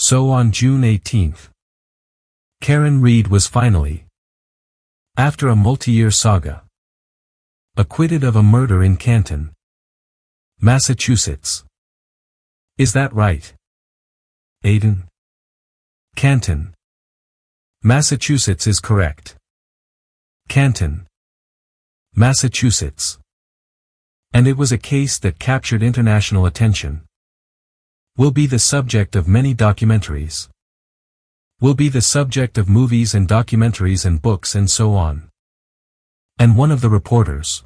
So on June 18th, Karen Read was finally, after a multi-year saga, acquitted of a murder in Canton, Massachusetts. Is that right? Aiden? Canton, Massachusetts is correct. Canton, Massachusetts. And it was a case that captured international attention. Will be the subject of many documentaries. Will be the subject of movies and documentaries and books and so on. And one of the reporters,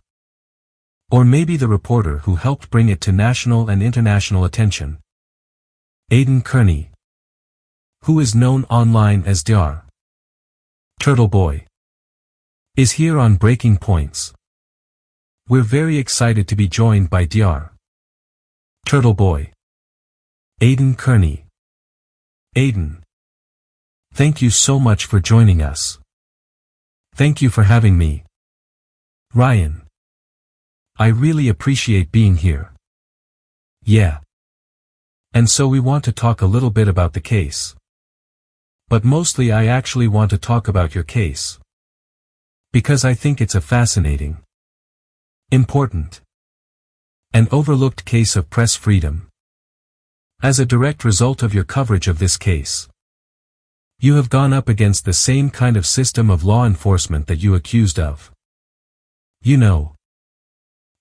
or maybe the reporter who helped bring it to national and international attention, Aidan Kearney, who is known online as Dr. Turtle Boy, is here on Breaking Points. We're very excited to be joined by Dr. Turtle Boy, Aidan Kearney. Aidan, thank you so much for joining us. Thank you for having me. Ryan, I really appreciate being here. Yeah. And so we want to talk a little bit about the case. But mostly I actually want to talk about your case. Because I think it's a fascinating, important, and overlooked case of press freedom. As a direct result of your coverage of this case, you have gone up against the same kind of system of law enforcement that you accused of. You know,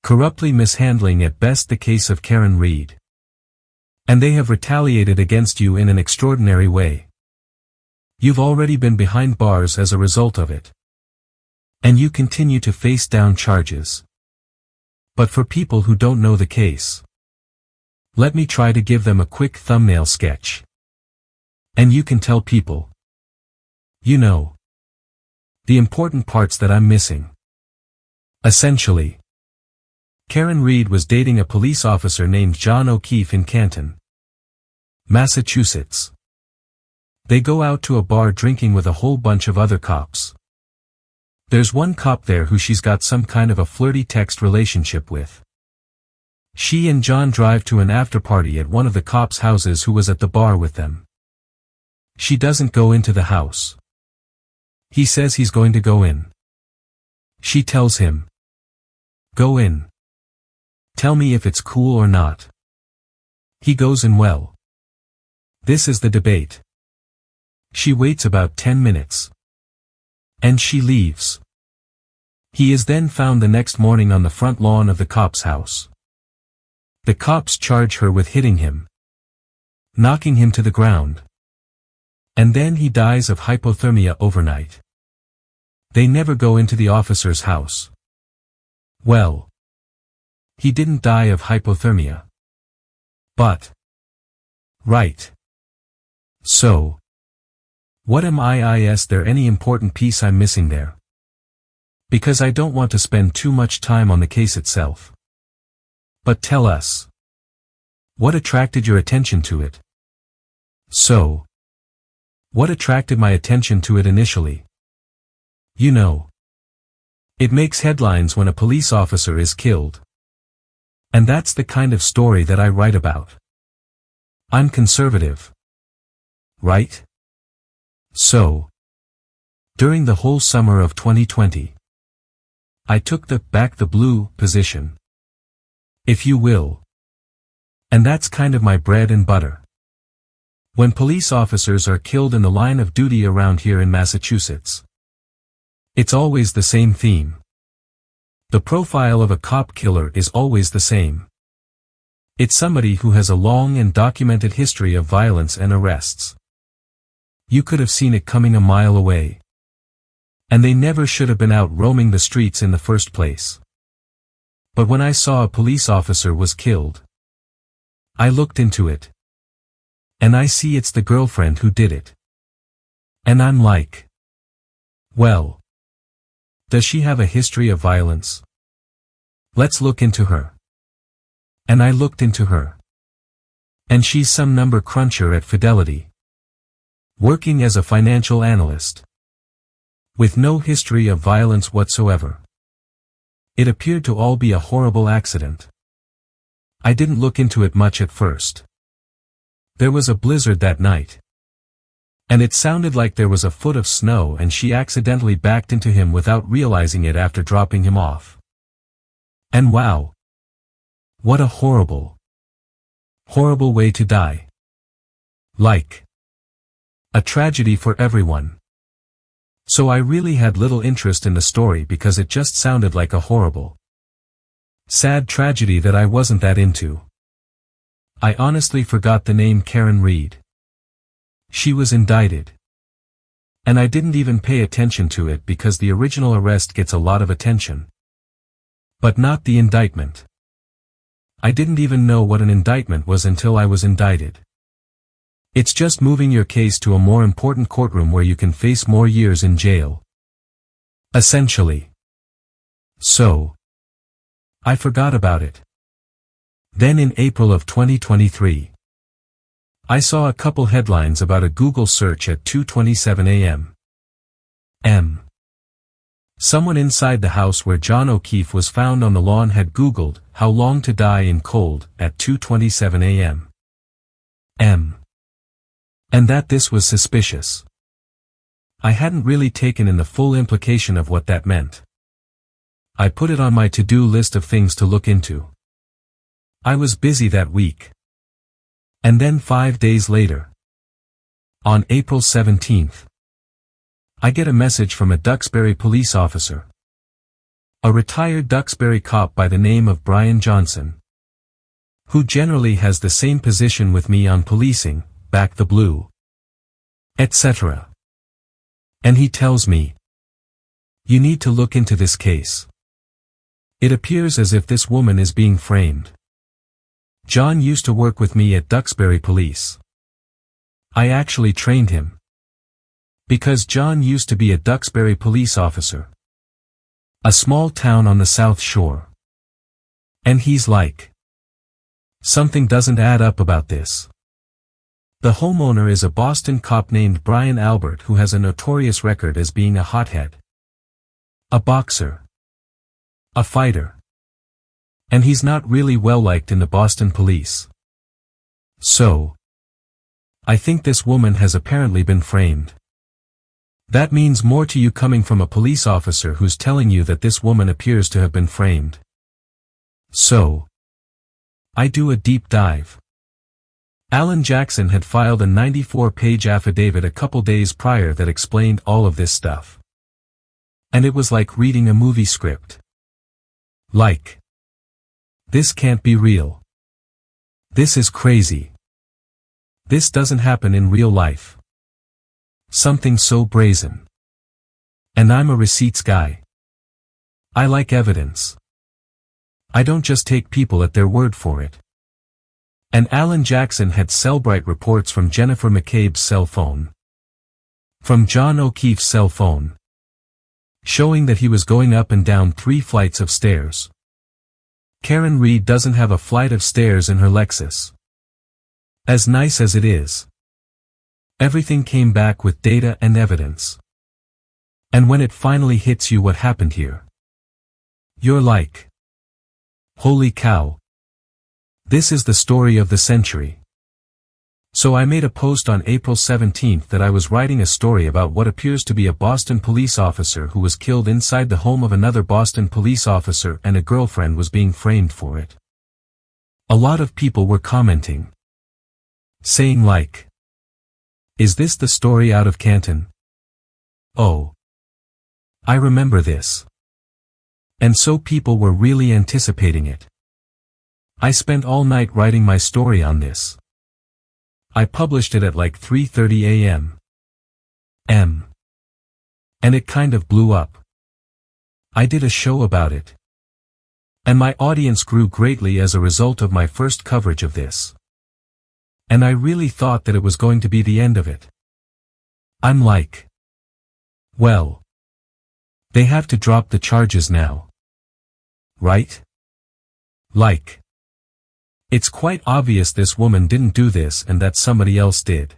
corruptly mishandling at best the case of Karen Read. And they have retaliated against you in an extraordinary way. You've already been behind bars as a result of it. And you continue to face down charges. But for people who don't know the case, let me try to give them a quick thumbnail sketch. And you can tell people, you know, the important parts that I'm missing. Essentially, Karen Read was dating a police officer named John O'Keefe in Canton, Massachusetts. They go out to a bar drinking with a whole bunch of other cops. There's one cop there who she's got some kind of a flirty text relationship with. She and John drive to an after-party at one of the cops' houses who was at the bar with them. She doesn't go into the house. He says he's going to go in. She tells him, "Go in. Tell me if it's cool or not." He goes in. Well, this is the debate. She waits about 10 minutes. And she leaves. He is then found the next morning on the front lawn of the cop's house. The cops charge her with hitting him, knocking him to the ground. And then he dies of hypothermia overnight. They never go into the officer's house. Well, he didn't die of hypothermia. But, right. So, what am I? Is there any important piece I'm missing there? Because I don't want to spend too much time on the case itself. But tell us, what attracted your attention to it? So, what attracted my attention to it initially? You know, it makes headlines when a police officer is killed. And that's the kind of story that I write about. I'm conservative. Right? So, during the whole summer of 2020, I took the back the blue position, if you will. And that's kind of my bread and butter. When police officers are killed in the line of duty around here in Massachusetts, it's always the same theme. The profile of a cop killer is always the same. It's somebody who has a long and documented history of violence and arrests. You could have seen it coming a mile away. And they never should have been out roaming the streets in the first place. But when I saw a police officer was killed, I looked into it. And I see it's the girlfriend who did it. And I'm like, well, does she have a history of violence? Let's look into her. And I looked into her. And she's some number cruncher at Fidelity, working as a financial analyst, with no history of violence whatsoever. It appeared to all be a horrible accident. I didn't look into it much at first. There was a blizzard that night. And it sounded like there was a foot of snow and she accidentally backed into him without realizing it after dropping him off. And wow! What a horrible, horrible way to die. Like a tragedy for everyone. So I really had little interest in the story because it just sounded like a horrible, sad tragedy that I wasn't that into. I honestly forgot the name Karen Read. She was indicted. And I didn't even pay attention to it because the original arrest gets a lot of attention. But not the indictment. I didn't even know what an indictment was until I was indicted. It's just moving your case to a more important courtroom where you can face more years in jail. Essentially. So, I forgot about it. Then in April of 2023, I saw a couple headlines about a Google search at 2:27 a.m. Someone inside the house where John O'Keefe was found on the lawn had Googled, "How long to die in cold," at 2:27 a.m. And that this was suspicious. I hadn't really taken in the full implication of what that meant. I put it on my to-do list of things to look into. I was busy that week. And then 5 days later, on April 17th, I get a message from a Duxbury police officer. A retired Duxbury cop by the name of Brian Johnson. Who generally has the same position with me on policing, Back the Blue, etc. And he tells me, "You need to look into this case. It appears as if this woman is being framed." John used to work with me at Duxbury Police. I actually trained him. Because John used to be a Duxbury police officer. A small town on the South Shore. And he's like, something doesn't add up about this. The homeowner is a Boston cop named Brian Albert who has a notorious record as being a hothead. A boxer. A fighter. And he's not really well liked in the Boston police. So, I think this woman has apparently been framed. That means more to you coming from a police officer who's telling you that this woman appears to have been framed. So, I do a deep dive. Alan Jackson had filed a 94-page affidavit a couple days prior that explained all of this stuff. And it was like reading a movie script. Like, this can't be real. This is crazy. This doesn't happen in real life. Something so brazen. And I'm a receipts guy. I like evidence. I don't just take people at their word for it. And Alan Jackson had Cellbrite reports from Jennifer McCabe's cell phone. From John O'Keefe's cell phone. Showing that he was going up and down 3 flights of stairs. Karen Read doesn't have a flight of stairs in her Lexus. As nice as it is. Everything came back with data and evidence. And when it finally hits you what happened here, you're like, holy cow. This is the story of the century. So I made a post on April 17th that I was writing a story about what appears to be a Boston police officer who was killed inside the home of another Boston police officer and a girlfriend was being framed for it. A lot of people were commenting. Saying like, is this the story out of Canton? Oh. I remember this. And so people were really anticipating it. I spent all night writing my story on this. I published it at like 3:30 a.m. And it kind of blew up. I did a show about it. And my audience grew greatly as a result of my first coverage of this. And I really thought that it was going to be the end of it. I'm like, well, they have to drop the charges now. Right? Like, it's quite obvious this woman didn't do this and that somebody else did.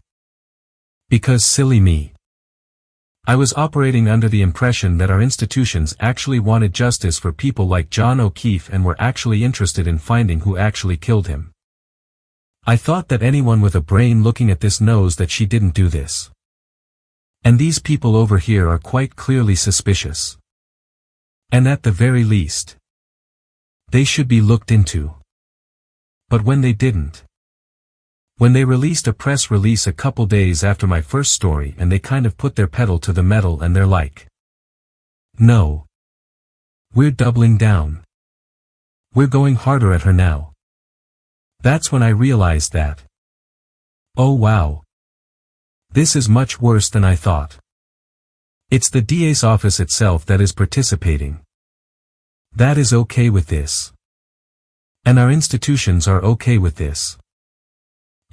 Because silly me. I was operating under the impression that our institutions actually wanted justice for people like John O'Keefe and were actually interested in finding who actually killed him. I thought that anyone with a brain looking at this knows that she didn't do this. And these people over here are quite clearly suspicious. And at the very least, they should be looked into. But when they didn't. When they released a press release a couple days after my first story and they kind of put their pedal to the metal and they're like, no. We're doubling down. We're going harder at her now. That's when I realized that. Oh wow. This is much worse than I thought. It's the DA's office itself that is participating. That is okay with this. And our institutions are okay with this.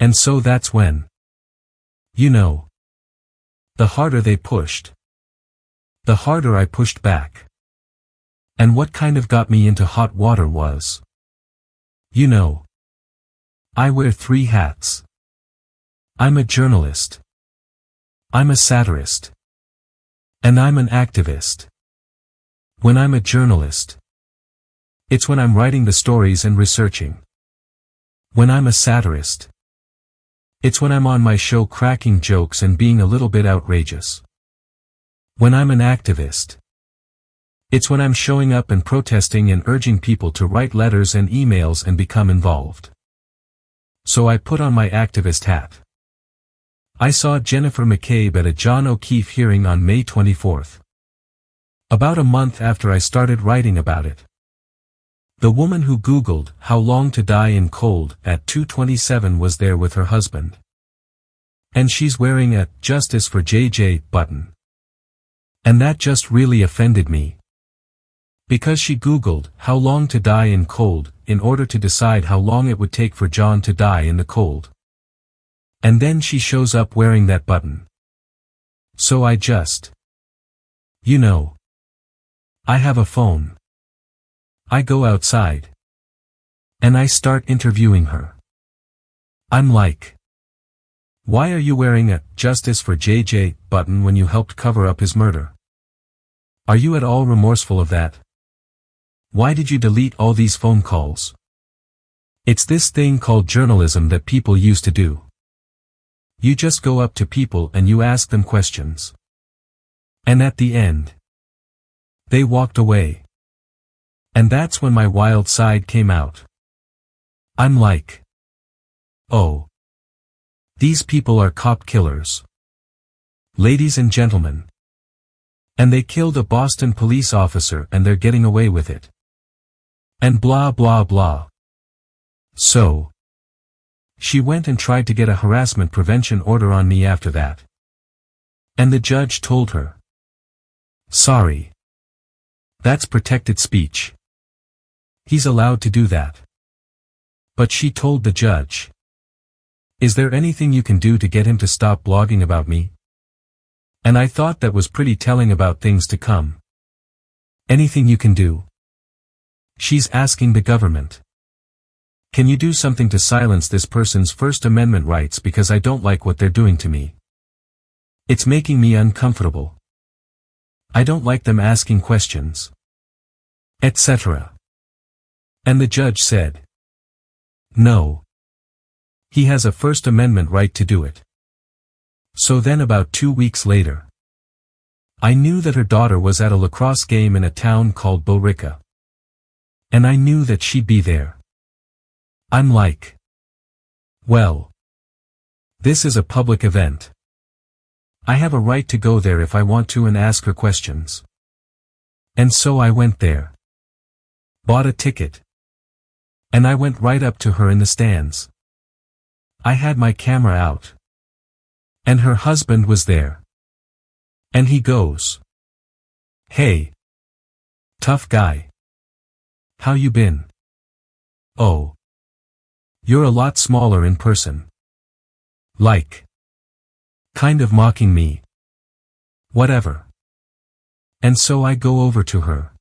And so that's when. You know. The harder they pushed. The harder I pushed back. And what kind of got me into hot water was. You know. I wear 3 hats. I'm a journalist. I'm a satirist. And I'm an activist. When I'm a journalist, it's when I'm writing the stories and researching. When I'm a satirist, it's when I'm on my show cracking jokes and being a little bit outrageous. When I'm an activist, it's when I'm showing up and protesting and urging people to write letters and emails and become involved. So I put on my activist hat. I saw Jennifer McCabe at a John O'Keefe hearing on May 24th. About a month after I started writing about it. The woman who Googled "How Long to Die in Cold" at 2:27 was there with her husband. And she's wearing a "Justice for JJ" button. And that just really offended me. Because she Googled "How long to die in cold" in order to decide how long it would take for John to die in the cold. And then she shows up wearing that button. So I just. You know. I have a phone. I go outside. And I start interviewing her. I'm like. Why are you wearing a "Justice for JJ" button when you helped cover up his murder? Are you at all remorseful of that? Why did you delete all these phone calls? It's this thing called journalism that people used to do. You just go up to people and you ask them questions. And at the end, they walked away. And that's when my wild side came out. I'm like, oh. These people are cop killers. Ladies and gentlemen. And they killed a Boston police officer and they're getting away with it. And blah blah blah. So. She went and tried to get a harassment prevention order on me after that. And the judge told her. Sorry. That's protected speech. He's allowed to do that. But she told the judge. Is there anything you can do to get him to stop blogging about me? And I thought that was pretty telling about things to come. Anything you can do? She's asking the government. Can you do something to silence this person's First Amendment rights because I don't like what they're doing to me? It's making me uncomfortable. I don't like them asking questions. Etc. And the judge said. No. He has a First Amendment right to do it. So then about 2 weeks later. I knew that her daughter was at a lacrosse game in a town called Billerica. And I knew that she'd be there. I'm like. Well. This is a public event. I have a right to go there if I want to and ask her questions. And so I went there. Bought a ticket. And I went right up to her in the stands. I had my camera out. And her husband was there. And he goes. Hey. Tough guy. How you been? Oh. You're a lot smaller in person. Like. Kind of mocking me. Whatever. And so I go over to her.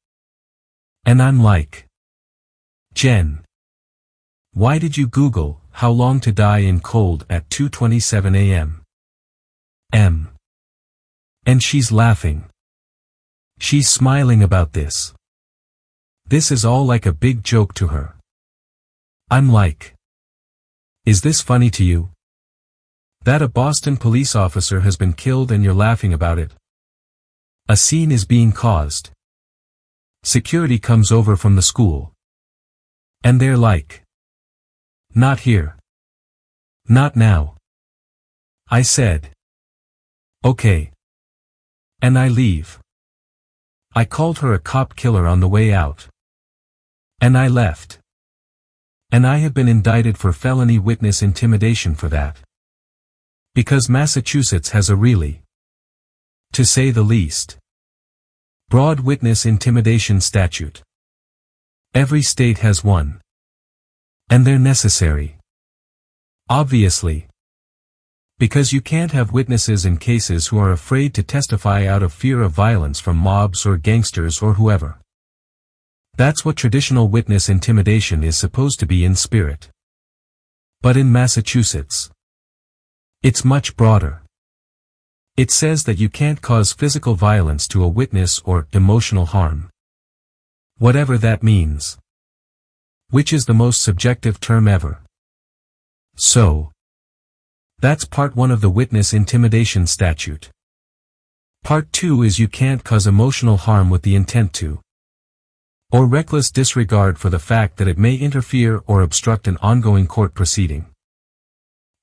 And I'm like. Jen. Why did you Google "How long to die in cold" at 2:27 a.m.? And she's laughing. She's smiling about this. This is all like a big joke to her. I'm like. Is this funny to you? That a Boston police officer has been killed and you're laughing about it. A scene is being caused. Security comes over from the school. And they're like, "Not here. Not now." I said, "Okay." And I leave. I called her a cop killer on the way out. And I left. And I have been indicted for felony witness intimidation for that. Because Massachusetts has a really, to say the least, broad witness intimidation statute. Every state has one. And they're necessary. Obviously. Because you can't have witnesses in cases who are afraid to testify out of fear of violence from mobs or gangsters or whoever. That's what traditional witness intimidation is supposed to be in spirit. But in Massachusetts, it's much broader. It says that you can't cause physical violence to a witness or emotional harm. Whatever that means. Which is the most subjective term ever. So, that's part 1 of the witness intimidation statute. Part 2 is you can't cause emotional harm with the intent to, or reckless disregard for the fact that it may interfere or obstruct an ongoing court proceeding.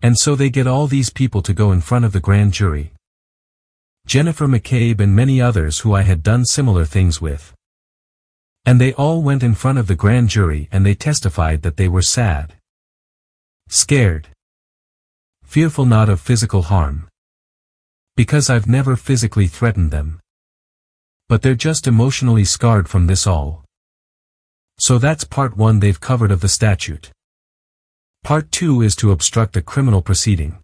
And so they get all these people to go in front of the grand jury. Jennifer McCabe and many others who I had done similar things with. And they all went in front of the grand jury and they testified that they were sad. Scared. Fearful not of physical harm. Because I've never physically threatened them. But they're just emotionally scarred from this all. So that's part 1 they've covered of the statute. Part 2 is to obstruct a criminal proceeding.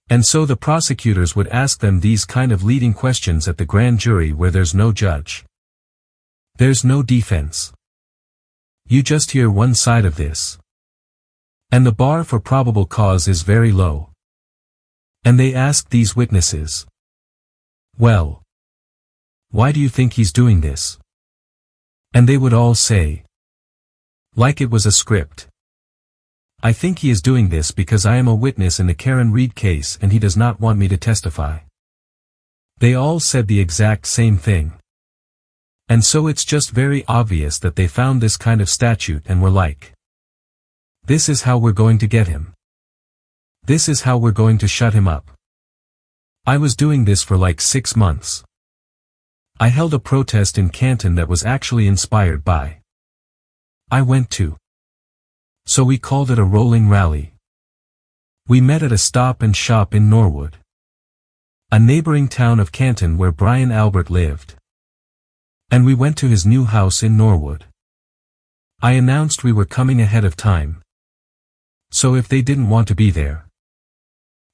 And so the prosecutors would ask them these kind of leading questions at the grand jury where there's no judge. There's no defense. You just hear one side of this. And the bar for probable cause is very low. And they ask these witnesses, "Well, why do you think he's doing this?" And they would all say, like it was a script, "I think he is doing this because I am a witness in the Karen Read case and he does not want me to testify." They all said the exact same thing. And so it's just very obvious that they found this kind of statute and were like, "This is how we're going to get him. This is how we're going to shut him up." I was doing this for like 6 months. I held a protest in Canton that was actually inspired by I went to. So we called it a rolling rally. We met at a Stop and Shop in Norwood, a neighboring town of Canton where Brian Albert lived. And we went to his new house in Norwood. I announced we were coming ahead of time. So if they didn't want to be there,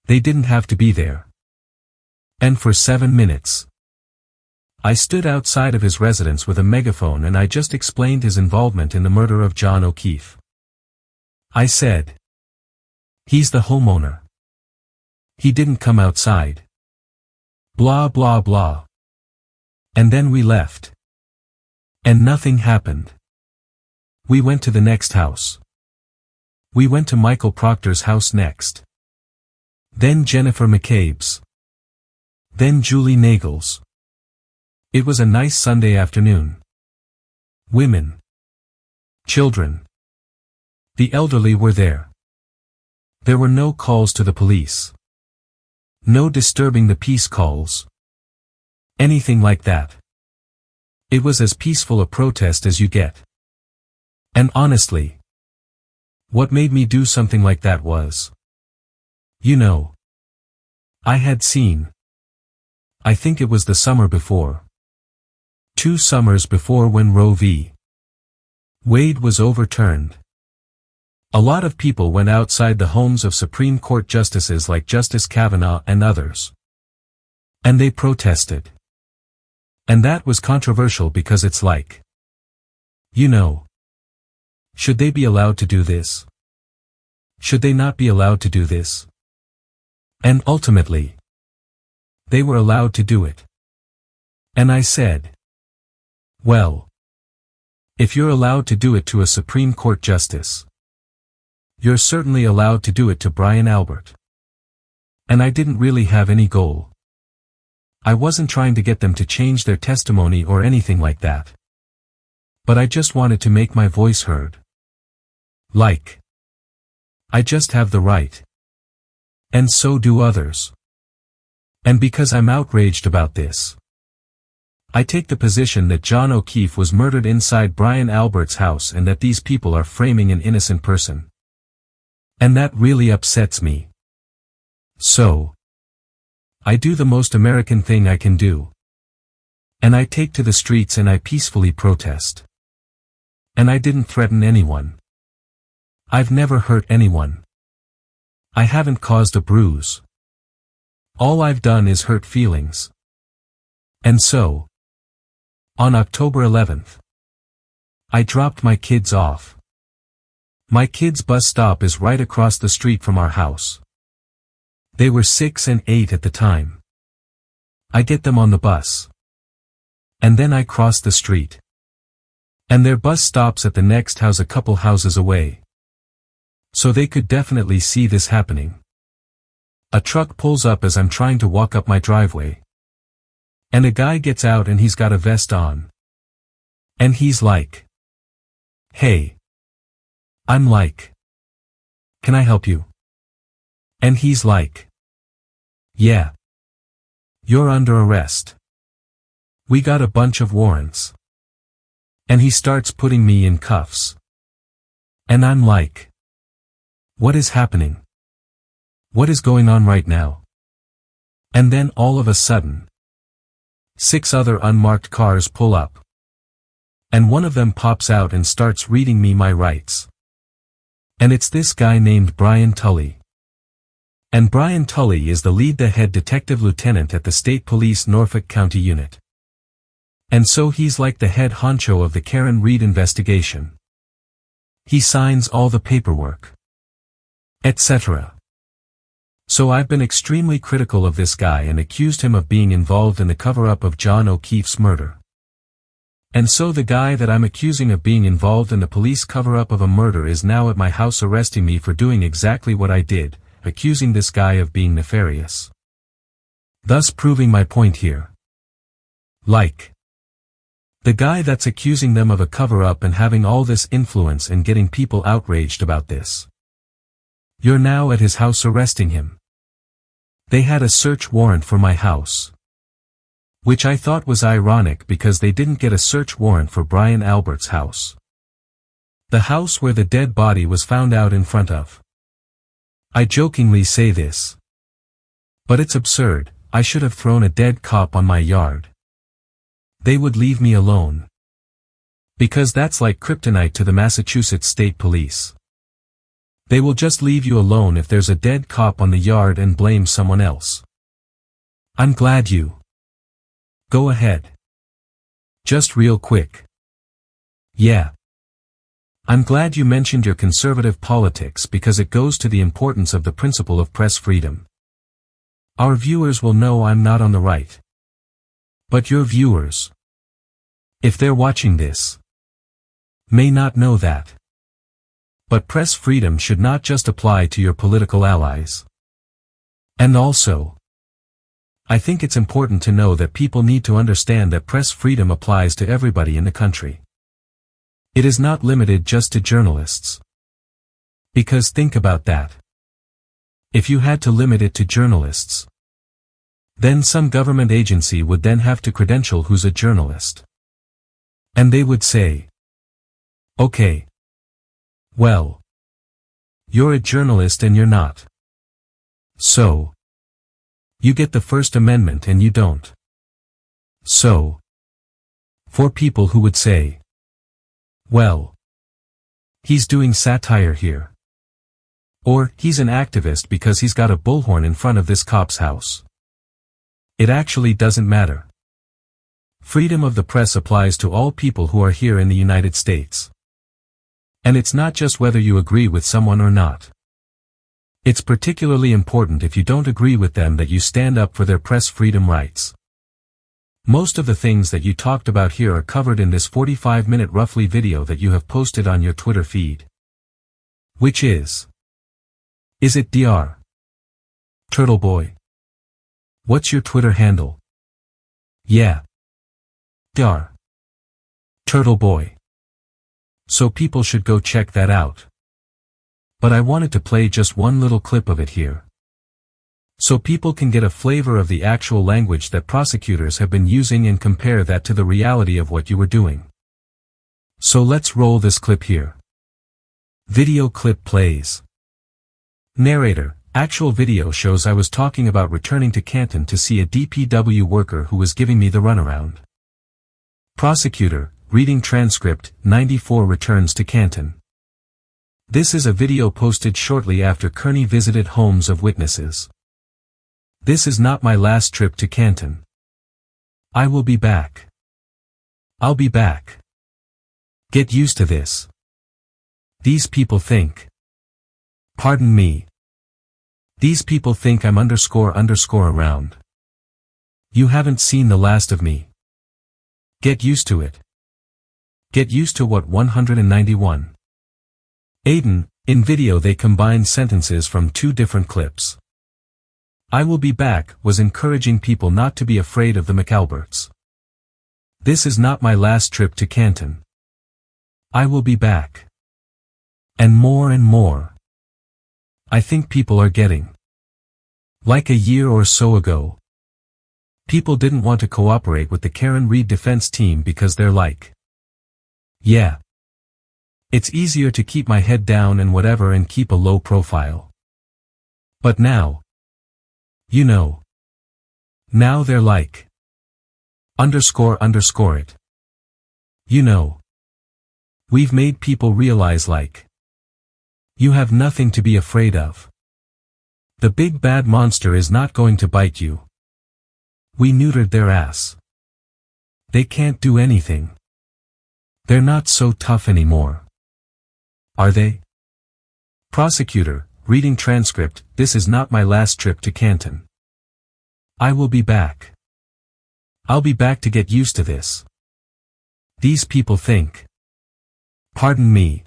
they didn't have to be there. And for 7 minutes, I stood outside of his residence with a megaphone and I just explained his involvement in the murder of John O'Keefe. I said, "He's the homeowner. He didn't come outside. Blah blah blah." And then we left. And nothing happened. We went to the next house. We went to Michael Proctor's house next. Then Jennifer McCabe's. Then Julie Nagel's. It was a nice Sunday afternoon. Women. Children. The elderly were there. There were no calls to the police. No disturbing the peace calls. Anything like that. It was as peaceful a protest as you get. And honestly, what made me do something like that was, you know, I had seen, I think it was the summer before, 2 summers before, when Roe v. Wade was overturned. A lot of people went outside the homes of Supreme Court justices like Justice Kavanaugh and others. And they protested. And that was controversial because it's like, you know, should they be allowed to do this? Should they not be allowed to do this? And ultimately, they were allowed to do it. And I said, well, if you're allowed to do it to a Supreme Court justice, you're certainly allowed to do it to Brian Albert. And I didn't really have any goal. I wasn't trying to get them to change their testimony or anything like that. But I just wanted to make my voice heard. Like, I just have the right. And so do others. And because I'm outraged about this, I take the position that John O'Keefe was murdered inside Brian Albert's house and that these people are framing an innocent person. And that really upsets me. So, I do the most American thing I can do. And I take to the streets and I peacefully protest. And I didn't threaten anyone. I've never hurt anyone. I haven't caused a bruise. All I've done is hurt feelings. And so, on October 11th, I dropped my kids off. My kids' bus stop is right across the street from our house. They were 6 and 8 at the time. I get them on the bus. And then I cross the street. And their bus stops at the next house a couple houses away. So they could definitely see this happening. A truck pulls up as I'm trying to walk up my driveway. And a guy gets out and he's got a vest on. And he's like, "Hey." I'm like, "Can I help you?" And he's like, "Yeah. You're under arrest. We got a bunch of warrants." And he starts putting me in cuffs. And I'm like, what is happening? What is going on right now? And then all of a sudden, 6 other unmarked cars pull up. And one of them pops out and starts reading me my rights. And it's this guy named Brian Tully. And Brian Tully is the head detective lieutenant at the State Police Norfolk County Unit. And so he's like the head honcho of the Karen Reed investigation. He signs all the paperwork, etc. So I've been extremely critical of this guy and accused him of being involved in the cover-up of John O'Keefe's murder. And so the guy that I'm accusing of being involved in the police cover-up of a murder is now at my house arresting me for doing exactly what I did, accusing this guy of being nefarious. Thus proving my point here. Like, the guy that's accusing them of a cover-up and having all this influence and getting people outraged about this. You're now at his house arresting him. They had a search warrant for my house. Which I thought was ironic because they didn't get a search warrant for Brian Albert's house. The house where the dead body was found out in front of. I jokingly say this. But it's absurd. I should have thrown a dead cop on my yard. They would leave me alone. Because that's like kryptonite to the Massachusetts State Police. They will just leave you alone if there's a dead cop on the yard and blame someone else. I'm glad you. Go ahead. Just real quick. Yeah. I'm glad you mentioned your conservative politics because it goes to the importance of the principle of press freedom. Our viewers will know I'm not on the right. But your viewers, if they're watching this, may not know that. But press freedom should not just apply to your political allies. And also, I think it's important to know that people need to understand that press freedom applies to everybody in the country. It is not limited just to journalists. Because think about that. If you had to limit it to journalists, then some government agency would then have to credential who's a journalist. And they would say, okay, well, you're a journalist and you're not. So, you get the First Amendment and you don't. So, for people who would say, well, he's doing satire here. Or, he's an activist because he's got a bullhorn in front of this cop's house. It actually doesn't matter. Freedom of the press applies to all people who are here in the United States. And it's not just whether you agree with someone or not. It's particularly important if you don't agree with them that you stand up for their press freedom rights. Most of the things that you talked about here are covered in this 45-minute roughly video that you have posted on your Twitter feed. Which is it Dr. Turtle Boy. What's your Twitter handle? Yeah. Dar. Turtle Boy. So people should go check that out. But I wanted to play just one little clip of it here, so people can get a flavor of the actual language that prosecutors have been using and compare that to the reality of what you were doing. So let's roll this clip here. Video clip plays. Narrator: actual video shows I was talking about returning to Canton to see a DPW worker who was giving me the runaround. Prosecutor: reading transcript, 94 returns to Canton. This is a video posted shortly after Kearney visited homes of witnesses. This is not my last trip to Canton. I will be back. I'll be back. Get used to this. These people think. Pardon me. These people think I'm __ around. You haven't seen the last of me. Get used to it. Get used to what 191. Aiden, in video they combined sentences from two different clips. I will be back was encouraging people not to be afraid of the McAlberts. This is not my last trip to Canton. I will be back. And more and more. I think people are getting. Like a year or so ago. People didn't want to cooperate with the Karen Reed defense team because they're like, yeah. It's easier to keep my head down and whatever and keep a low profile. But now. You know. Now they're like. __ it. You know. We've made people realize like. You have nothing to be afraid of. The big bad monster is not going to bite you. We neutered their ass. They can't do anything. They're not so tough anymore. Are they? Prosecutor, reading transcript, this is not my last trip to Canton. I will be back. I'll be back to get used to this. These people think. Pardon me.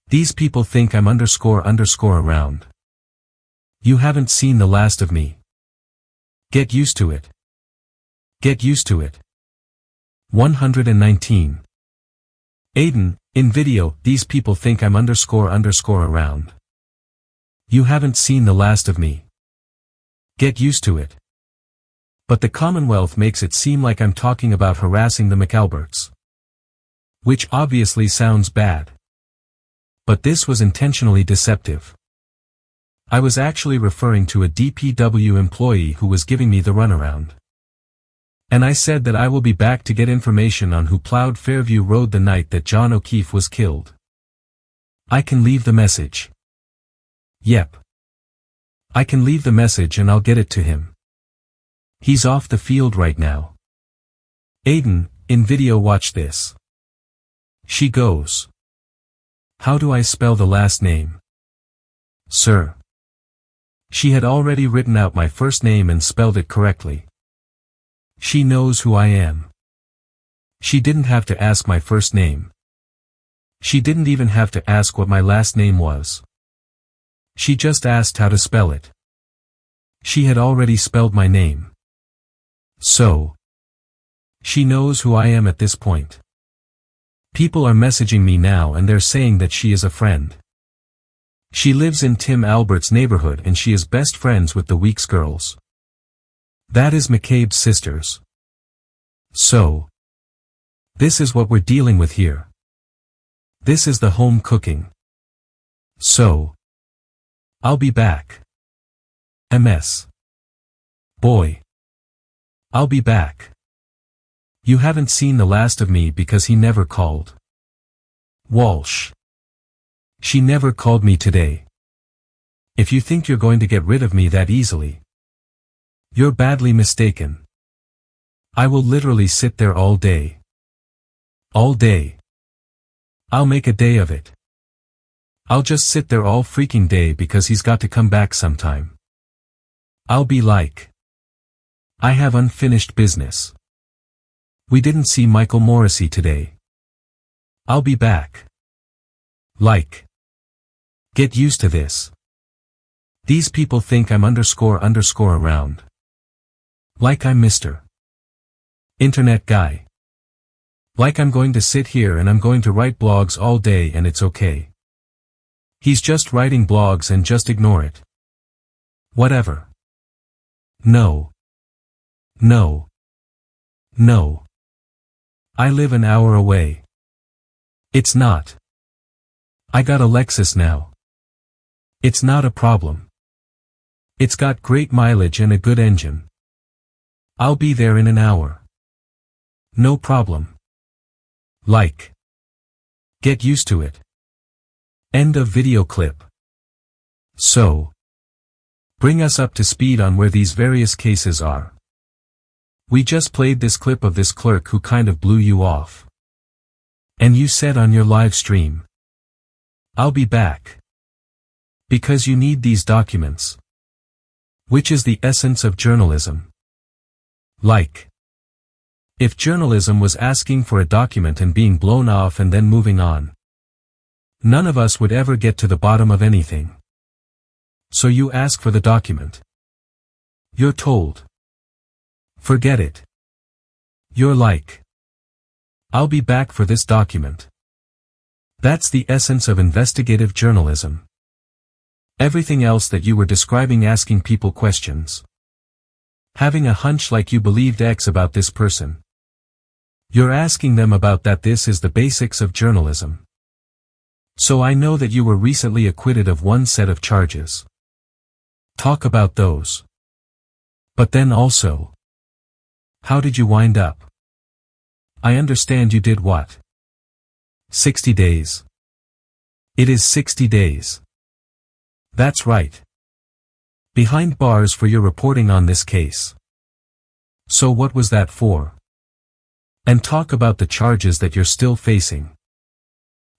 These people think I'm __ around. You haven't seen the last of me. Get used to it. Get used to it. 119. Aiden, in video, these people think I'm __ around. You haven't seen the last of me. Get used to it. But the Commonwealth makes it seem like I'm talking about harassing the McAlberts. Which obviously sounds bad. But this was intentionally deceptive. I was actually referring to a DPW employee who was giving me the runaround. And I said that I will be back to get information on who plowed Fairview Road the night that John O'Keefe was killed. I can leave the message. Yep. I can leave the message and I'll get it to him. He's off the field right now. Aiden, in video watch this. She goes. How do I spell the last name? Sir. She had already written out my first name and spelled it correctly. She knows who I am. She didn't have to ask my first name. She didn't even have to ask what my last name was. She just asked how to spell it. She had already spelled my name. So. She knows who I am at this point. People are messaging me now and they're saying that she is a friend. She lives in Tim Albert's neighborhood and she is best friends with the Weeks girls. That is McCabe's sisters. So. This is what we're dealing with here. This is the home cooking. So. I'll be back. MS. Boy. I'll be back. You haven't seen the last of me because he never called. Walsh. She never called me today. If you think you're going to get rid of me that easily, you're badly mistaken. I will literally sit there all day. All day. I'll make a day of it. I'll just sit there all freaking day because he's got to come back sometime. I'll be like, I have unfinished business. We didn't see Michael Morrissey today. I'll be back. Like. Get used to this. These people think I'm _ around. Like I'm Mr. Internet guy. Like I'm going to sit here and I'm going to write blogs all day and it's okay. He's just writing blogs and just ignore it. Whatever. No. No. No. I live an hour away. It's not. I got a Lexus now. It's not a problem. It's got great mileage and a good engine. I'll be there in an hour. No problem. Like. Get used to it. End of video clip. So. Bring us up to speed on where these various cases are. We just played this clip of this clerk who kind of blew you off. And you said on your live stream, I'll be back. Because you need these documents. Which is the essence of journalism. Like. If journalism was asking for a document and being blown off and then moving on, none of us would ever get to the bottom of anything. So you ask for the document. You're told. Forget it. You're like. I'll be back for this document. That's the essence of investigative journalism. Everything else that you were describing, asking people questions. Having a hunch like you believed X about this person. You're asking them about that. This is the basics of journalism. So I know that you were recently acquitted of one set of charges. Talk about those. But then also. How did you wind up? I understand you did what? 60 days. It is 60 days. That's right. Behind bars for your reporting on this case. So what was that for? And talk about the charges that you're still facing.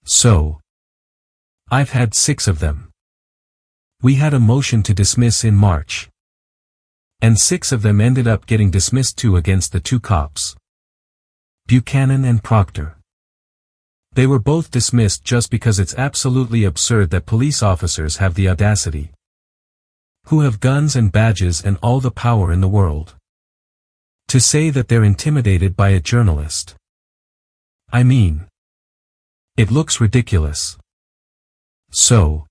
So. I've had 6 of them. We had a motion to dismiss in March. And 6 of them ended up getting dismissed too against the 2 cops. Buchanan and Proctor. They were both dismissed just because it's absolutely absurd that police officers have the audacity. Who have guns and badges and all the power in the world. To say that they're intimidated by a journalist. I mean. It looks ridiculous. So.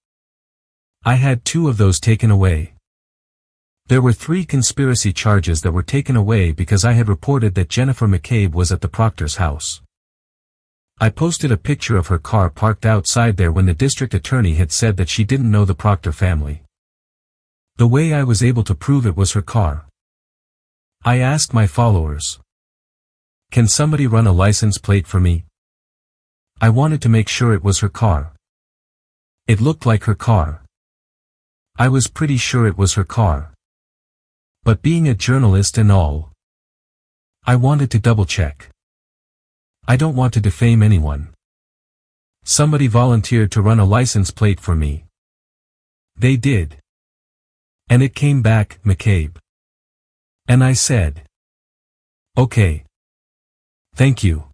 I had 2 of those taken away. There were 3 conspiracy charges that were taken away because I had reported that Jennifer McCabe was at the Proctor's house. I posted a picture of her car parked outside there when the district attorney had said that she didn't know the Proctor family. The way I was able to prove it was her car. I asked my followers. Can somebody run a license plate for me? I wanted to make sure it was her car. It looked like her car. I was pretty sure it was her car. But being a journalist and all, I wanted to double-check. I don't want to defame anyone. Somebody volunteered to run a license plate for me. They did. And it came back, McCabe. And I said, okay. Thank you.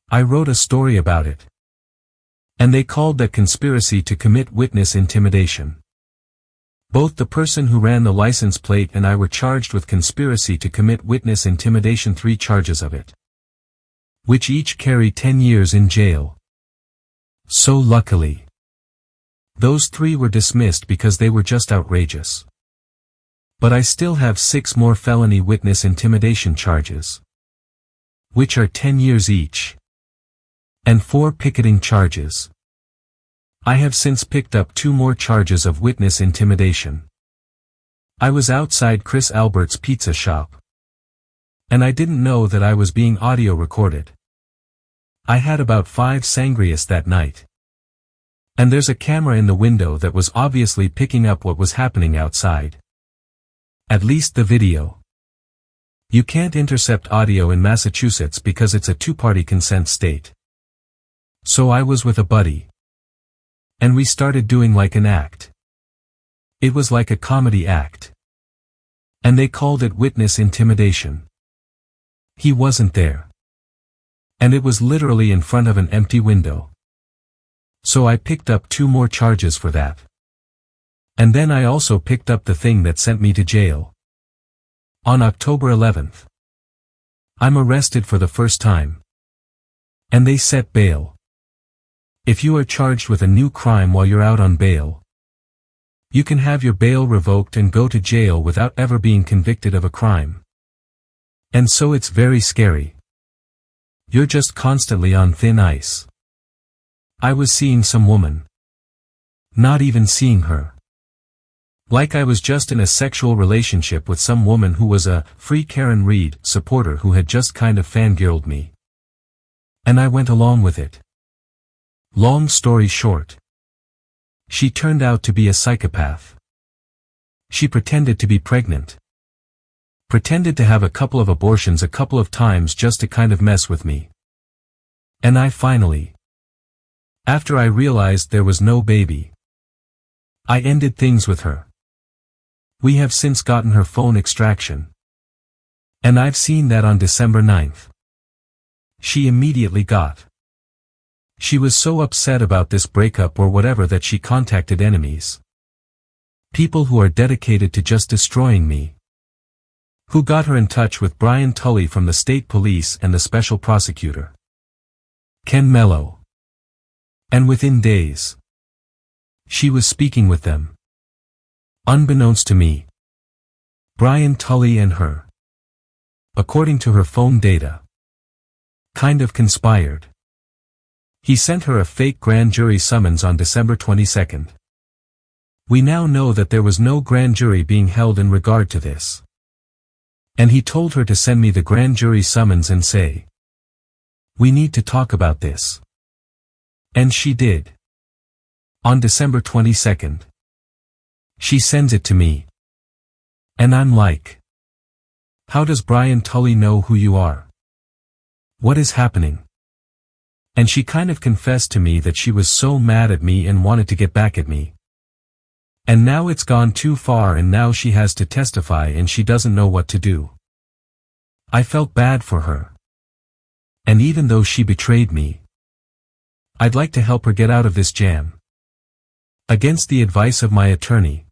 I wrote a story about it. And they called that conspiracy to commit witness intimidation. Both the person who ran the license plate and I were charged with conspiracy to commit witness intimidation, 3 charges of it. Which each carry 10 years in jail. So luckily. Those 3 were dismissed because they were just outrageous. But I still have 6 more felony witness intimidation charges. Which are 10 years each. And 4 picketing charges. I have since picked up 2 more charges of witness intimidation. I was outside Chris Albert's pizza shop. And I didn't know that I was being audio recorded. I had about 5 sangrias that night. And there's a camera in the window that was obviously picking up what was happening outside. At least the video. You can't intercept audio in Massachusetts because it's a 2-party consent state. So I was with a buddy. And we started doing like an act. It was like a comedy act. And they called it witness intimidation. He wasn't there. And it was literally in front of an empty window. So I picked up 2 more charges for that. And then I also picked up the thing that sent me to jail. On October 11th. I'm arrested for the first time. And they set bail. If you are charged with a new crime while you're out on bail, you can have your bail revoked and go to jail without ever being convicted of a crime. And so it's very scary. You're just constantly on thin ice. I was seeing some woman. Not even seeing her. Like I was just in a sexual relationship with some woman who was a Free Karen Reed supporter who had just kind of fangirled me. And I went along with it. Long story short. She turned out to be a psychopath. She pretended to be pregnant. Pretended to have a couple of abortions a couple of times just to kind of mess with me. And I finally, after I realized there was no baby, I ended things with her. We have since gotten her phone extraction. And I've seen that on December 9th. She immediately got. She was so upset about this breakup or whatever that she contacted enemies. People who are dedicated to just destroying me. Who got her in touch with Brian Tully from the state police and the special prosecutor, Ken Mello. And within days, she was speaking with them. Unbeknownst to me, Brian Tully and her, according to her phone data, kind of conspired. He sent her a fake grand jury summons on December 22nd. We now know that there was no grand jury being held in regard to this. And he told her to send me the grand jury summons and say, "We need to talk about this." And she did. On December 22nd. She sends it to me. And I'm like, how does Brian Tully know who you are? What is happening? And she kind of confessed to me that she was so mad at me and wanted to get back at me. And now it's gone too far and now she has to testify and she doesn't know what to do. I felt bad for her. And even though she betrayed me, I'd like to help her get out of this jam. Against the advice of my attorney,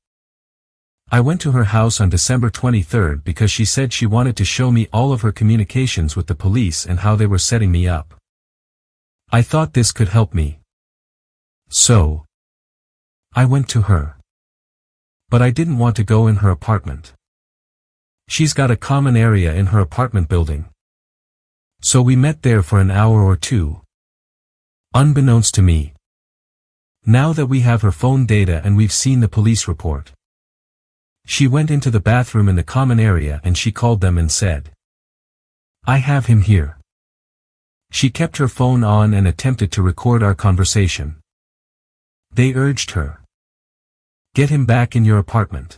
I went to her house on December 23rd because she said she wanted to show me all of her communications with the police and how they were setting me up. I thought this could help me. So, I went to her. But I didn't want to go in her apartment. She's got a common area in her apartment building. So we met there for an hour or two. Unbeknownst to me. Now that we have her phone data and we've seen the police report. She went into the bathroom in the common area and she called them and said, "I have him here." She kept her phone on and attempted to record our conversation. They urged her, "Get him back in your apartment."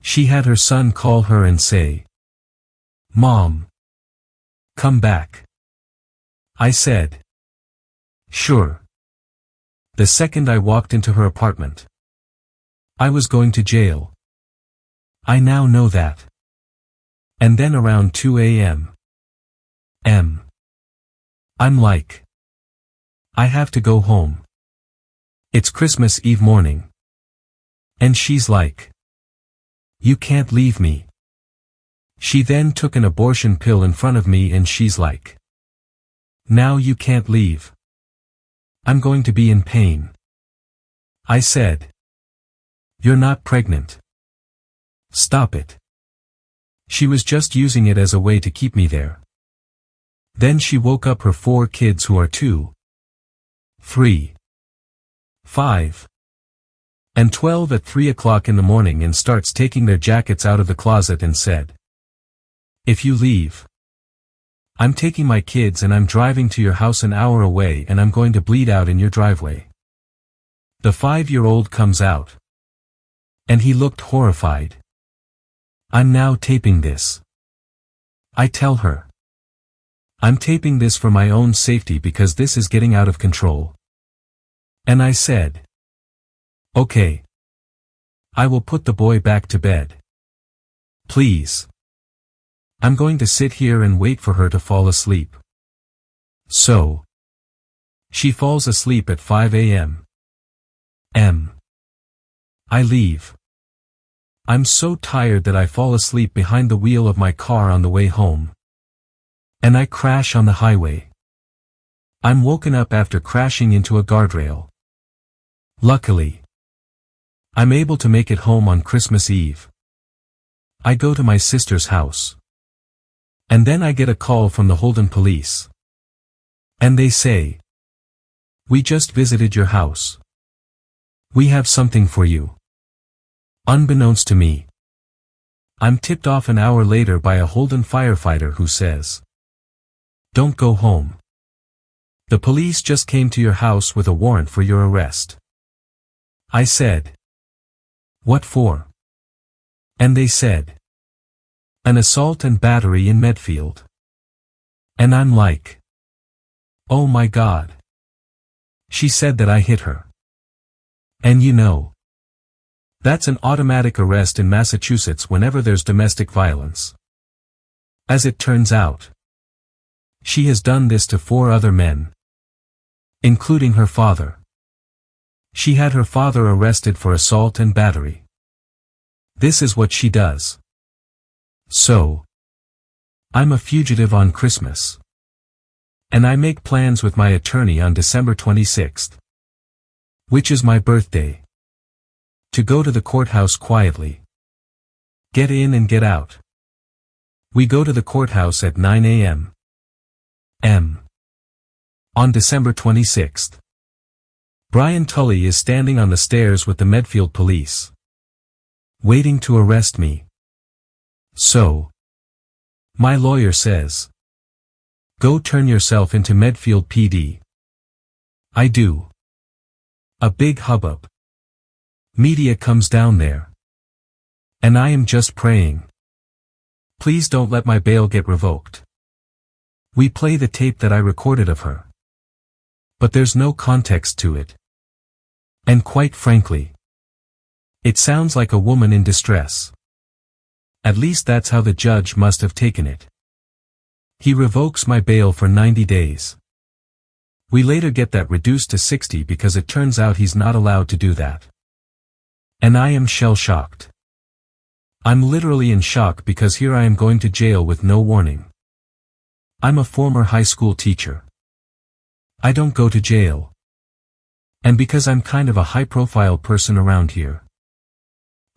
She had her son call her and say, "Mom, come back." I said, "Sure." The second I walked into her apartment, I was going to jail. I now know that. And then around 2 a.m. I'm like, I have to go home. It's Christmas Eve morning. And she's like, "You can't leave me." She then took an abortion pill in front of me and she's like, "Now you can't leave. I'm going to be in pain." I said, "You're not pregnant. Stop it." She was just using it as a way to keep me there. Then she woke up her 4 kids who are 2, 3, 5, and 12 at 3 o'clock in the morning and starts taking their jackets out of the closet and said, "If you leave, I'm taking my kids and I'm driving to your house an hour away and I'm going to bleed out in your driveway." The 5-year-old comes out. And he looked horrified. I'm now taping this. I tell her, I'm taping this for my own safety because this is getting out of control. And I said, "Okay. I will put the boy back to bed. Please. I'm going to sit here and wait for her to fall asleep." So, she falls asleep at 5 a.m. I leave. I'm so tired that I fall asleep behind the wheel of my car on the way home. And I crash on the highway. I'm woken up after crashing into a guardrail. Luckily, I'm able to make it home on Christmas Eve. I go to my sister's house. And then I get a call from the Holden police. And they say, "We just visited your house. We have something for you." Unbeknownst to me, I'm tipped off an hour later by a Holden firefighter who says, "Don't go home. The police just came to your house with a warrant for your arrest." I said, "What for?" And they said, "An assault and battery in Medfield." And I'm like, "Oh my God." She said that I hit her. And you know, that's an automatic arrest in Massachusetts whenever there's domestic violence. As it turns out, she has done this to 4 other men, including her father. She had her father arrested for assault and battery. This is what she does. So, I'm a fugitive on Christmas. And I make plans with my attorney on December 26th, which is my birthday, to go to the courthouse quietly. Get in and get out. We go to the courthouse at 9 a.m. On December 26th. Brian Tully is standing on the stairs with the Medfield police, waiting to arrest me. So, my lawyer says, "Go turn yourself into Medfield PD." I do. A big hubbub. Media comes down there. And I am just praying, "Please don't let my bail get revoked." We play the tape that I recorded of her. But there's no context to it. And quite frankly, it sounds like a woman in distress. At least that's how the judge must have taken it. He revokes my bail for 90 days. We later get that reduced to 60 because it turns out he's not allowed to do that. And I am shell-shocked. I'm literally in shock because here I am going to jail with no warning. I'm a former high school teacher. I don't go to jail. And because I'm kind of a high-profile person around here,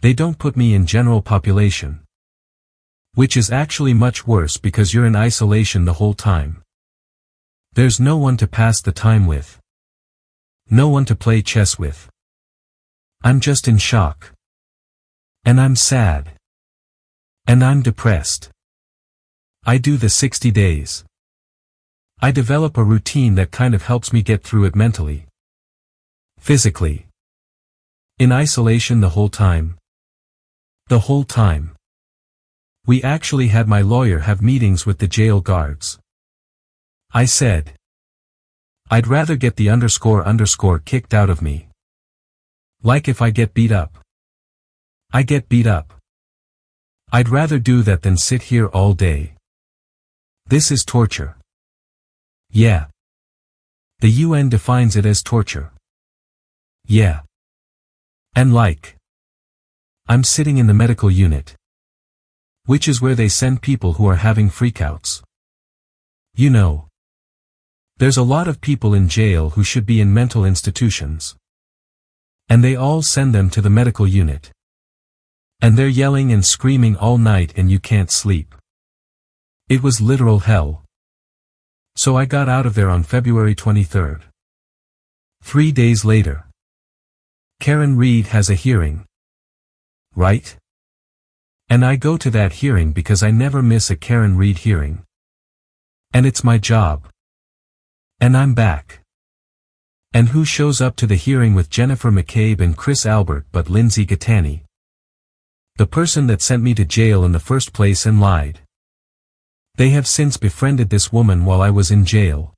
they don't put me in general population. Which is actually much worse because you're in isolation the whole time. There's no one to pass the time with. No one to play chess with. I'm just in shock. And I'm sad. And I'm depressed. I do the 60 days. I develop a routine that kind of helps me get through it mentally. Physically. In isolation the whole time. The whole time. We actually had my lawyer have meetings with the jail guards. I said, "I'd rather get the __ kicked out of me. Like if I get beat up. I get beat up. I'd rather do that than sit here all day. This is torture." Yeah. The UN defines it as torture. Yeah. And like, I'm sitting in the medical unit, which is where they send people who are having freakouts. You know, there's a lot of people in jail who should be in mental institutions. And they all send them to the medical unit. And they're yelling and screaming all night and you can't sleep. It was literal hell. So I got out of there on February 23rd. 3 days later. Karen Read has a hearing. Right? And I go to that hearing because I never miss a Karen Read hearing. And it's my job. And I'm back. And who shows up to the hearing with Jennifer McCabe and Chris Albert but Lindsay Gattani? The person that sent me to jail in the first place and lied. They have since befriended this woman while I was in jail.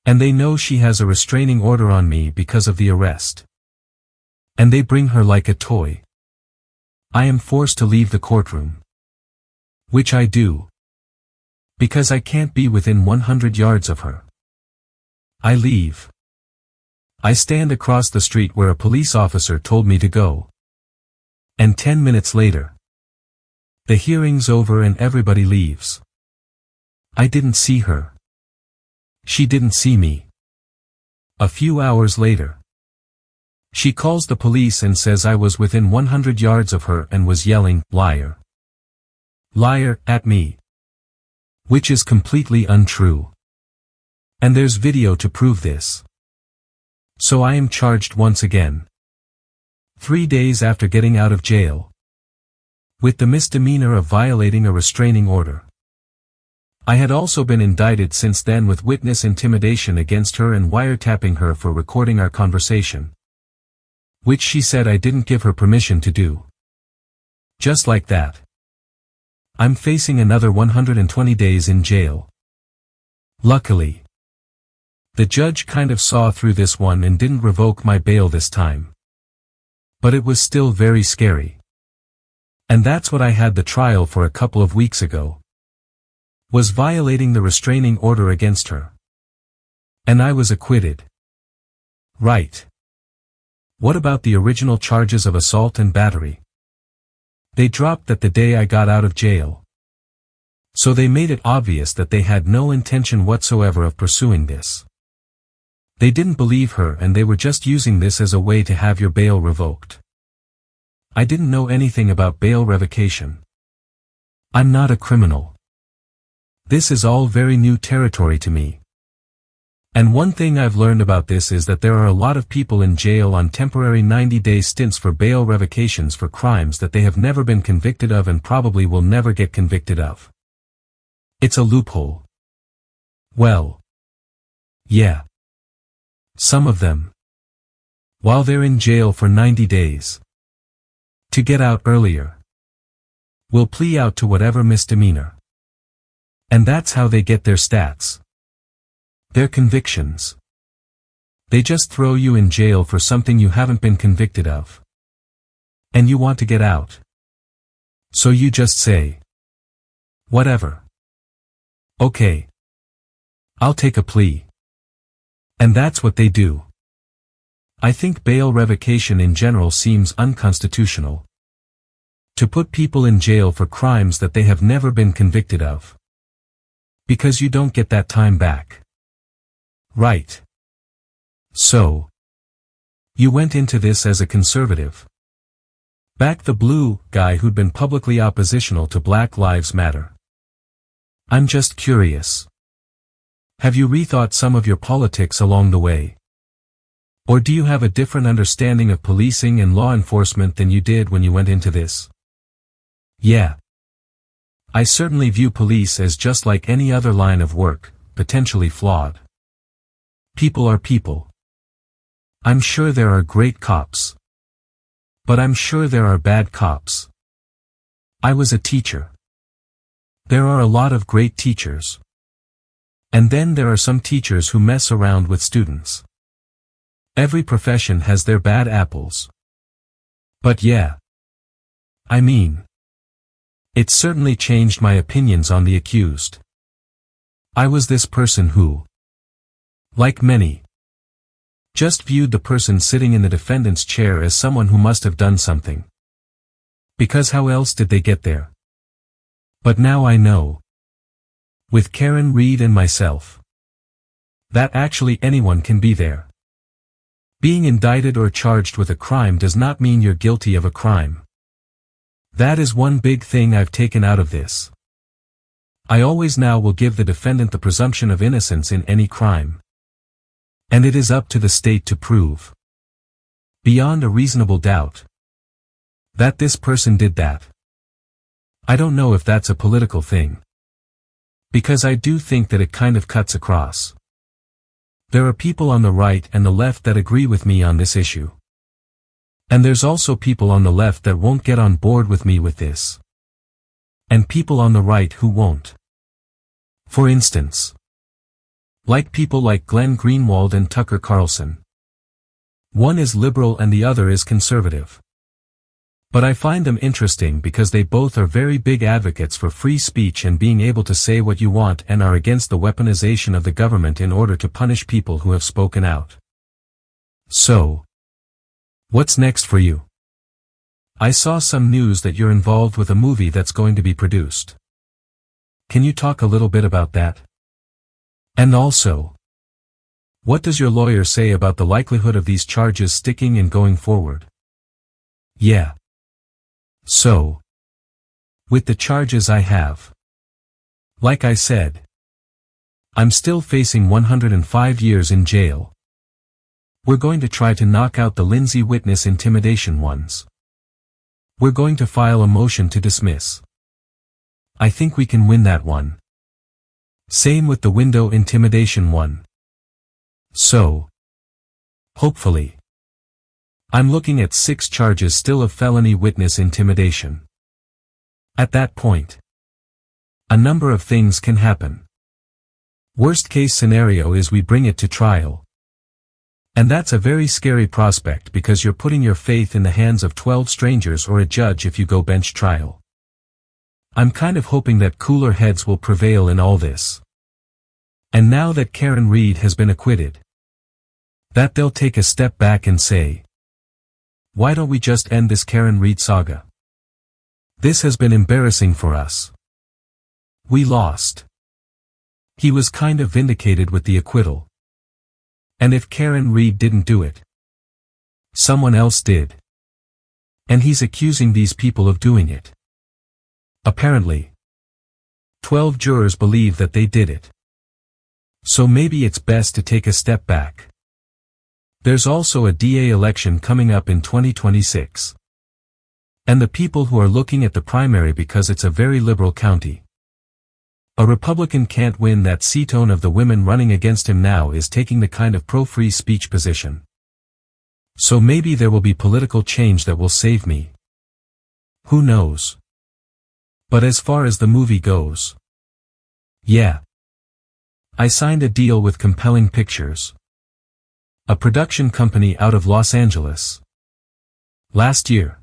And they know she has a restraining order on me because of the arrest. And they bring her like a toy. I am forced to leave the courtroom. Which I do. Because I can't be within 100 yards of her. I leave. I stand across the street where a police officer told me to go. And 10 minutes later, the hearing's over and everybody leaves. I didn't see her. She didn't see me. A few hours later, she calls the police and says I was within 100 yards of her and was yelling, "Liar! Liar," at me. Which is completely untrue. And there's video to prove this. So I am charged once again. 3 days after getting out of jail. With the misdemeanor of violating a restraining order. I had also been indicted since then with witness intimidation against her and wiretapping her for recording our conversation. Which she said I didn't give her permission to do. Just like that. I'm facing another 120 days in jail. Luckily, the judge kind of saw through this one and didn't revoke my bail this time. But it was still very scary. And that's what I had the trial for a couple of weeks ago. Was violating the restraining order against her. And I was acquitted. Right. What about the original charges of assault and battery? They dropped that the day I got out of jail. So they made it obvious that they had no intention whatsoever of pursuing this. They didn't believe her and they were just using this as a way to have your bail revoked. I didn't know anything about bail revocation. I'm not a criminal. This is all very new territory to me. And one thing I've learned about this is that there are a lot of people in jail on temporary 90-day stints for bail revocations for crimes that they have never been convicted of and probably will never get convicted of. It's a loophole. Well, yeah. Some of them. While they're in jail for 90 days. To get out earlier. Will plea out to whatever misdemeanor. And that's how they get their stats. Their convictions. They just throw you in jail for something you haven't been convicted of. And you want to get out. So you just say, whatever. Okay. I'll take a plea. And that's what they do. I think bail revocation in general seems unconstitutional. To put people in jail for crimes that they have never been convicted of. Because you don't get that time back. Right. So. You went into this as a conservative. Back the blue guy who'd been publicly oppositional to Black Lives Matter. I'm just curious. Have you rethought some of your politics along the way? Or do you have a different understanding of policing and law enforcement than you did when you went into this? Yeah. I certainly view police as just like any other line of work, potentially flawed. People are people. I'm sure there are great cops. But I'm sure there are bad cops. I was a teacher. There are a lot of great teachers. And then there are some teachers who mess around with students. Every profession has their bad apples. But yeah. I mean. It certainly changed my opinions on the accused. I was this person who, like many, just viewed the person sitting in the defendant's chair as someone who must have done something. Because how else did they get there? But now I know. With Karen Reed and myself. That actually anyone can be there. Being indicted or charged with a crime does not mean you're guilty of a crime. That is one big thing I've taken out of this. I always now will give the defendant the presumption of innocence in any crime. And it is up to the state to prove, beyond a reasonable doubt, that this person did that. I don't know if that's a political thing. Because I do think that it kind of cuts across. There are people on the right and the left that agree with me on this issue. And there's also people on the left that won't get on board with me with this. And people on the right who won't. For instance. Like people like Glenn Greenwald and Tucker Carlson. One is liberal and the other is conservative. But I find them interesting because they both are very big advocates for free speech and being able to say what you want and are against the weaponization of the government in order to punish people who have spoken out. So, what's next for you? I saw some news that you're involved with a movie that's going to be produced. Can you talk a little bit about that? And also, what does your lawyer say about the likelihood of these charges sticking and going forward? Yeah. So, with the charges I have, like I said, I'm still facing 105 years in jail. We're going to try to knock out the Lindsay witness intimidation ones. We're going to file a motion to dismiss. I think we can win that one. Same with the window intimidation one. So, hopefully, I'm looking at 6 charges still of felony witness intimidation. At that point, a number of things can happen. Worst case scenario is we bring it to trial. And that's a very scary prospect because you're putting your faith in the hands of 12 strangers or a judge if you go bench trial. I'm kind of hoping that cooler heads will prevail in all this. And now that Karen Read has been acquitted, that they'll take a step back and say, why don't we just end this Karen Read saga? This has been embarrassing for us. We lost. He was kind of vindicated with the acquittal. And if Karen Read didn't do it, someone else did. And he's accusing these people of doing it. Apparently, 12 jurors believe that they did it. So maybe it's best to take a step back. There's also a DA election coming up in 2026. And the people who are looking at the primary because it's a very liberal county. A Republican can't win that seat. One of the women running against him now is taking the kind of pro-free speech position. So maybe there will be political change that will save me. Who knows? But as far as the movie goes, yeah. I signed a deal with Compelling Pictures, a production company out of Los Angeles. Last year.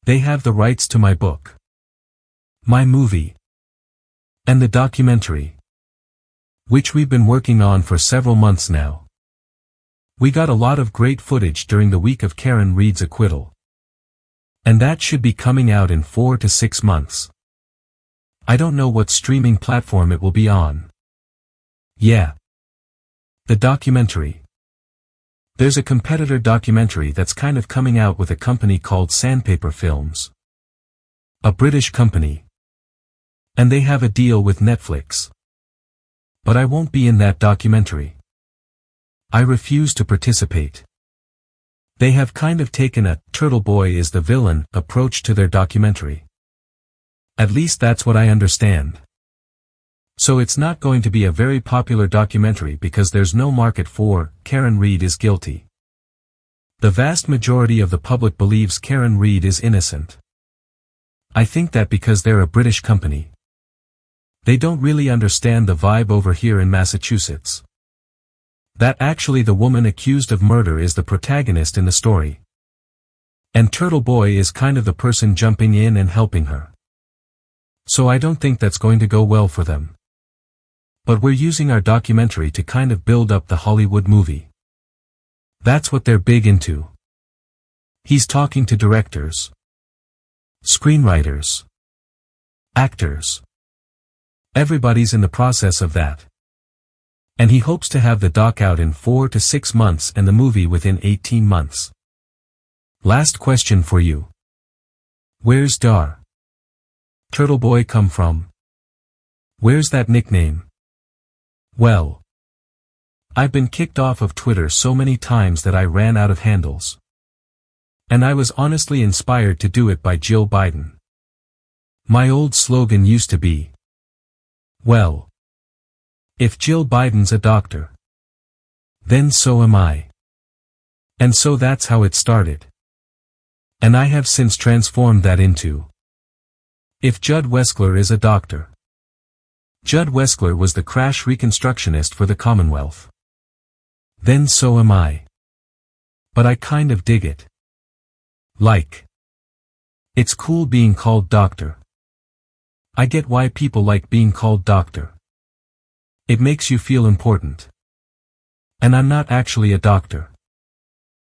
They have the rights to my book, my movie, and the documentary, which we've been working on for several months now. We got a lot of great footage during the week of Karen Read's acquittal. And that should be coming out in 4 to 6 months. I don't know what streaming platform it will be on. Yeah. The documentary. There's a competitor documentary that's kind of coming out with a company called Sandpaper Films. A British company. And they have a deal with Netflix. But I won't be in that documentary. I refuse to participate. They have kind of taken a "Turtle Boy is the villain" approach to their documentary. At least that's what I understand. So it's not going to be a very popular documentary because there's no market for Karen Read is guilty. The vast majority of the public believes Karen Read is innocent. I think that because they're a British company. They don't really understand the vibe over here in Massachusetts. That actually the woman accused of murder is the protagonist in the story. And Turtle Boy is kind of the person jumping in and helping her. So I don't think that's going to go well for them. But we're using our documentary to kind of build up the Hollywood movie. That's what they're big into. He's talking to directors, screenwriters, actors. Everybody's in the process of that. And he hopes to have the doc out in 4 to 6 months and the movie within 18 months. Last question for you. Where's Dar? Turtle Boy come from? Where's that nickname? Well, I've been kicked off of Twitter so many times that I ran out of handles. And I was honestly inspired to do it by Jill Biden. My old slogan used to be, well, if Jill Biden's a doctor, then so am I. And so that's how it started. And I have since transformed that into, if Judd Weskler is a doctor. Judd Weskler was the crash reconstructionist for the Commonwealth. Then so am I. But I kind of dig it. Like, it's cool being called doctor. I get why people like being called doctor. It makes you feel important. And I'm not actually a doctor.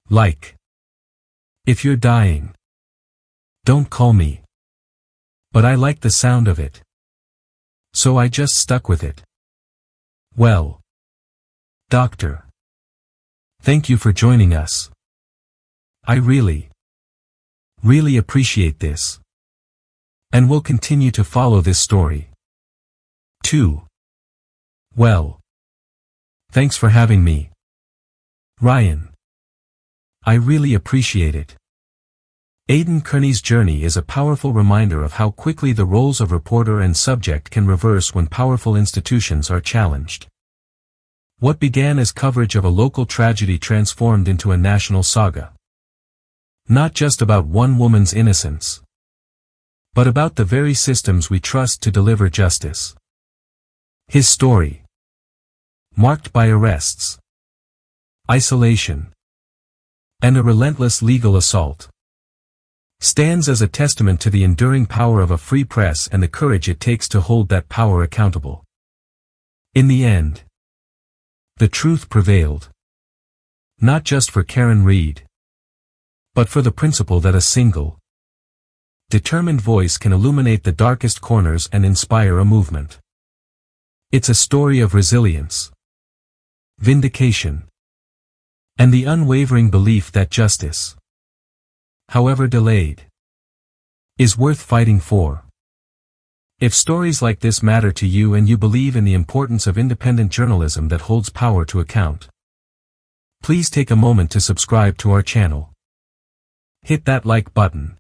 Like. If you're dying. Don't call me. But I like the sound of it. So I just stuck with it. Well. Doctor. Thank you for joining us. I really appreciate this. And will continue to follow this story. 2. Well. Thanks for having me. Ryan. I really appreciate it. Aidan Kearney's journey is a powerful reminder of how quickly the roles of reporter and subject can reverse when powerful institutions are challenged. What began as coverage of a local tragedy transformed into a national saga. Not just about one woman's innocence, but about the very systems we trust to deliver justice. His story, marked by arrests, isolation, and a relentless legal assault, stands as a testament to the enduring power of a free press and the courage it takes to hold that power accountable. In the end, the truth prevailed. Not just for Karen Read, but for the principle that a single, determined voice can illuminate the darkest corners and inspire a movement. It's a story of resilience, vindication, and the unwavering belief that justice, however delayed, is worth fighting for. If stories like this matter to you and you believe in the importance of independent journalism that holds power to account, please take a moment to subscribe to our channel. Hit that like button.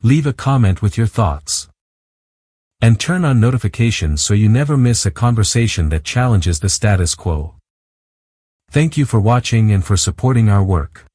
Leave a comment with your thoughts. And turn on notifications so you never miss a conversation that challenges the status quo. Thank you for watching and for supporting our work.